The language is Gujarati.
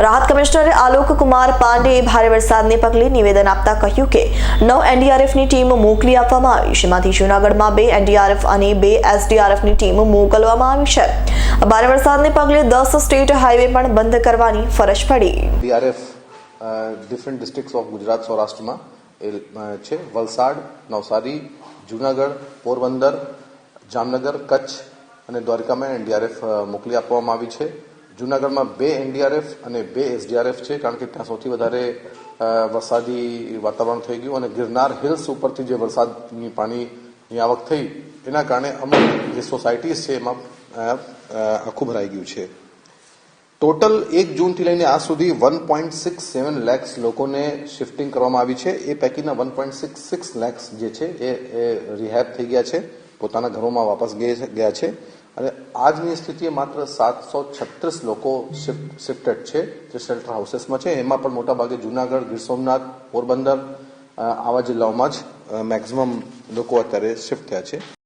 રાહત કમિશનર આલોક કુમાર પાંડેએ ભારે વરસાદને પગલે નિવેદન આપતા કહ્યું કે 9 એનડીઆરએફની ટીમ મોકલી આપવામાં આવી છે, જેમાંથી જૂનાગઢમાં 2 એનડીઆરએફ અને 2 એસડીઆરએફની ટીમ મોકલવામાં આવી છે। ભારે વરસાદને પગલે 10 સ્ટેટ હાઈવે પણ બંધ કરવાની ફરજ પડી। NDRF different districts of Gujarat સૌરાષ્ટ્રમાં છે। વલસાડ, નવસારી, જૂનાગઢ, પોરબંદર, જામનગર, કચ્છ અને દ્વારકામાં એનડીઆરએફ મોકલી આપવામાં આવી છે। જૂનાગઢમાં 2 એનડીઆરએફ અને 2 એસડીઆરએફ છે, કારણ કે ત્યાં સૌથી વધારે વરસાદી વાતાવરણ થઈ ગયું અને ગિરનાર હિલ્સ ઉપરથી જે વરસાદની પાણીની આવક થઈ એના કારણે અમુક જે સોસાયટીઝ છે એમાં આખું ભરાઈ ગયું છે। ટોટલ 1 જૂનથી લઈને આજ સુધી 1.67 લાખ લોકોને શિફ્ટિંગ કરવામાં આવી છે। એ પૈકીના 1.66 લાખ જે છે એ રિહેબ થઈ ગયા છે, પોતાના ઘરોમાં વાપસ ગયા છે અને આજની સ્થિતિએ માત્ર 736 લોકો શિફ્ટેડ છે જે શેલ્ટર હાઉસીસમાં છે। એમાં પણ મોટાભાગે જૂનાગઢ, ગીર સોમનાથ, પોરબંદર આવા જિલ્લાઓમાં જ મેક્સિમમ લોકો અત્યારે શિફ્ટ થયા છે।